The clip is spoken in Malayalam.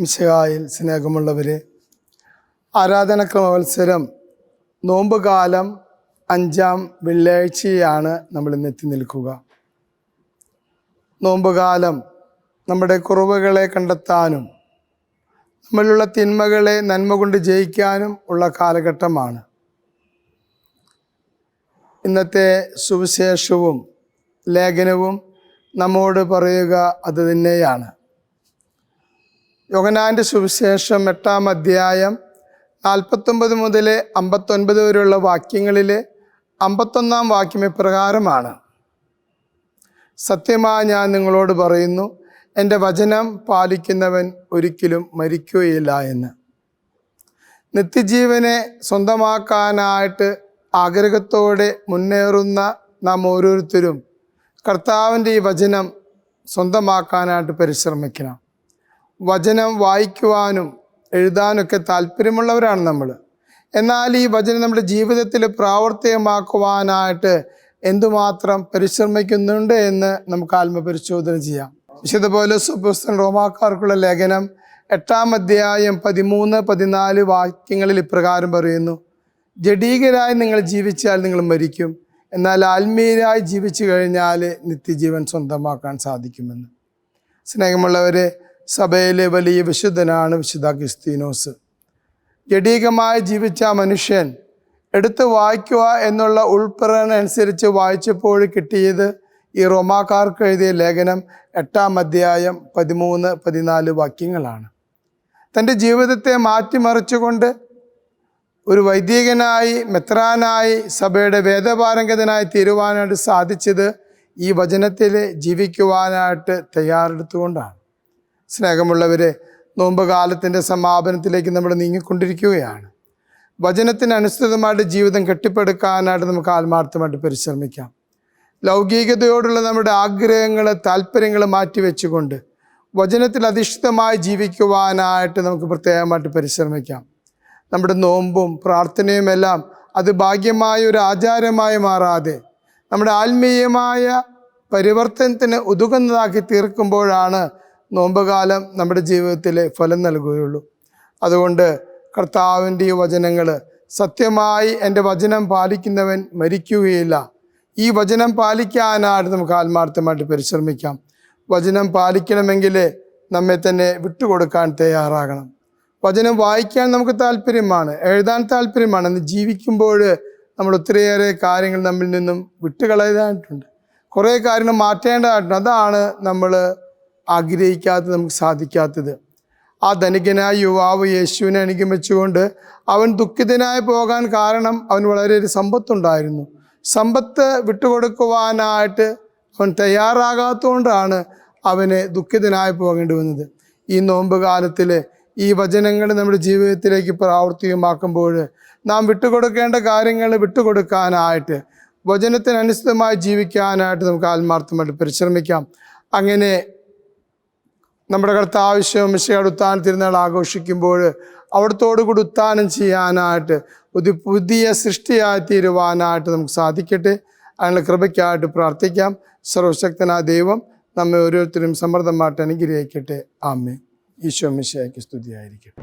മിശിഹായിൽ സ്നേഹമുള്ളവരെ, ആരാധനക്രമ മത്സരം നോമ്പുകാലം 5-ാം വെള്ളിയാഴ്ചയാണ് നമ്മൾ ഇന്ന് എത്തി നിൽക്കുക. നോമ്പുകാലം നമ്മുടെ കുറവുകളെ കണ്ടെത്താനും നമ്മളിലുള്ള തിന്മകളെ നന്മ കൊണ്ട് ജയിക്കാനും ഉള്ള കാലഘട്ടമാണ്. ഇന്നത്തെ സുവിശേഷവും ലേഖനവും നമ്മോട് പറയുക അത് തന്നെയാണ്. യോഹന്നാൻ്റെ സുവിശേഷം 8-ാം അധ്യായം 49 മുതൽ 59 വരെയുള്ള വാക്യങ്ങളിൽ 51-ാം വാക്യം ഇപ്രകാരമാണ്: സത്യമായി ഞാൻ നിങ്ങളോട് പറയുന്നു, എൻ്റെ വചനം പാലിക്കുന്നവൻ ഒരിക്കലും മരിക്കുകയില്ല എന്ന്. നിത്യജീവനെ സ്വന്തമാക്കാനായിട്ട് ആഗ്രഹത്തോടെ മുന്നേറുന്ന നാം ഓരോരുത്തരും കർത്താവിൻ്റെ ഈ വചനം സ്വന്തമാക്കാനായിട്ട് പരിശ്രമിക്കണം. വചനം വായിക്കുവാനും എഴുതാനൊക്കെ താല്പര്യമുള്ളവരാണ് നമ്മൾ. എന്നാൽ ഈ വചനം നമ്മുടെ ജീവിതത്തിൽ പ്രാവർത്തികമാക്കുവാനായിട്ട് എന്തുമാത്രം പരിശ്രമിക്കുന്നുണ്ട് എന്ന് നമുക്ക് ആത്മപരിശോധന ചെയ്യാം. വിശുദ്ധ പൗലോസ് അപ്പോസ്തലൻ റോമാക്കാർക്കുള്ള ലേഖനം 8-ാം അധ്യായം 13-14 വാക്യങ്ങളിൽ ഇപ്രകാരം പറയുന്നു: ജഡീകരായി നിങ്ങൾ ജീവിച്ചാൽ നിങ്ങൾ മരിക്കും, എന്നാൽ ആത്മീയരായി ജീവിച്ചു കഴിഞ്ഞാൽ നിത്യജീവൻ സ്വന്തമാക്കാൻ സാധിക്കുമെന്ന്. സ്നേഹമുള്ളവരെ, സഭയിലെ വലിയ വിശുദ്ധനാണ് വിശുദ്ധ അഗസ്തീനോസ്. ജഡീകമായി ജീവിച്ച മനുഷ്യൻ എടുത്ത് വായിക്കുക എന്നുള്ള ഉൾപ്രേരണ അനുസരിച്ച് വായിച്ചപ്പോൾ കിട്ടിയത് ഈ റോമാക്കാർക്ക് എഴുതിയ ലേഖനം 8-ാം അധ്യായം 13-14 വാക്യങ്ങളാണ്. തൻ്റെ ജീവിതത്തെ മാറ്റിമറിച്ചുകൊണ്ട് ഒരു വൈദികനായി, മെത്രാനായി, സഭയുടെ വേദപാരംഗതനായി തീരുവാനായിട്ട് സാധിച്ചത് ഈ വചനത്തിൽ ജീവിക്കുവാനായിട്ട് തയ്യാറെടുത്തുകൊണ്ടാണ്. സ്നേഹമുള്ളവരെ, നോമ്പ് കാലത്തിൻ്റെ സമാപനത്തിലേക്ക് നമ്മൾ നീങ്ങിക്കൊണ്ടിരിക്കുകയാണ്. വചനത്തിന് അനുസൃതമായിട്ട് ജീവിതം കെട്ടിപ്പടുക്കാനായിട്ട് നമുക്ക് ആത്മാർത്ഥമായിട്ട് പരിശ്രമിക്കാം. ലൗകികതയോടുള്ള നമ്മുടെ ആഗ്രഹങ്ങൾ, താല്പര്യങ്ങൾ മാറ്റിവെച്ചുകൊണ്ട് വചനത്തിൽ അധിഷ്ഠിതമായി ജീവിക്കുവാനായിട്ട് നമുക്ക് പ്രത്യേകമായിട്ട് പരിശ്രമിക്കാം. നമ്മുടെ നോമ്പും പ്രാർത്ഥനയും എല്ലാം അത് ഭാഗ്യമായ ഒരു ആചാരമായി മാറാതെ നമ്മുടെ ആത്മീയമായ പരിവർത്തനത്തിന് ഉതകുന്നതാക്കി തീർക്കുമ്പോഴാണ് നോമ്പുകാലം നമ്മുടെ ജീവിതത്തിൽ ഫലം നൽകുകയുള്ളൂ. അതുകൊണ്ട് കർത്താവിൻ്റെ ഈ വചനങ്ങൾ സത്യമായി എൻ്റെ വചനം പാലിക്കുന്നവൻ മരിക്കുകയില്ല. ഈ വചനം പാലിക്കാനായിട്ട് നമുക്ക് ആത്മാർത്ഥമായിട്ട് പരിശ്രമിക്കാം. വചനം പാലിക്കണമെങ്കിൽ നമ്മെ തന്നെ വിട്ടുകൊടുക്കാൻ തയ്യാറാകണം. വചനം വായിക്കാൻ നമുക്ക് താല്പര്യമാണ്, എഴുതാൻ താല്പര്യമാണ്. എന്ന് ജീവിക്കുമ്പോൾ നമ്മൾ ഒത്തിരിയേറെ കാര്യങ്ങൾ നമ്മിൽ നിന്നും വിട്ടുകളയാനായിട്ടുണ്ട്, കുറേ കാര്യങ്ങൾ മാറ്റേണ്ടതായിട്ടുണ്ട്. അതാണ് നമ്മൾ ആഗ്രഹിക്കാത്തത്, നമുക്ക് സാധിക്കാത്തത്. ആ ധനികനായ യുവാവ് യേശുവിനെ അനുഗമിച്ചുകൊണ്ട് അവൻ ദുഃഖിതനായി പോകാൻ കാരണം അവൻ വളരെ സമ്പത്തുണ്ടായിരുന്നു. സമ്പത്ത് വിട്ടുകൊടുക്കുവാനായിട്ട് അവൻ തയ്യാറാകാത്തതുകൊണ്ടാണ് അവന് ദുഃഖിതനായി പോകേണ്ടി വന്നത്. ഈ നോമ്പ് കാലത്തിൽ ഈ വചനങ്ങൾ നമ്മുടെ ജീവിതത്തിലേക്ക് പ്രാവർത്തികമാക്കുമ്പോൾ നാം വിട്ടുകൊടുക്കേണ്ട കാര്യങ്ങൾ വിട്ടുകൊടുക്കാനായിട്ട്, വചനത്തിനനുസൃതമായി ജീവിക്കാനായിട്ട് നമുക്ക് ആത്മാർത്ഥമായിട്ട് പരിശ്രമിക്കാം. അങ്ങനെ നമ്മുടെ കർത്താവിശ്വം മിശിഹായുടെ ഉത്ഥാന തിരുനാൾ ആഘോഷിക്കുമ്പോൾ അവിടത്തോടു കൂടി ഉത്ഥാനം ചെയ്യാനായിട്ട് ഒരു പുതിയ സൃഷ്ടിയായി തീരുവാനായിട്ട് നമുക്ക് സാധിക്കട്ടെ. അതിനുള്ള കൃപയ്ക്കായിട്ട് പ്രാർത്ഥിക്കാം. സർവശക്തനായ ദൈവം നമ്മെ ഓരോരുത്തരും സമൃദ്ധമായിട്ട് അനുഗ്രഹിക്കട്ടെ. ആമേൻ. ഈശോ മിശിഹായ്ക്ക് സ്തുതിയായിരിക്കട്ടെ.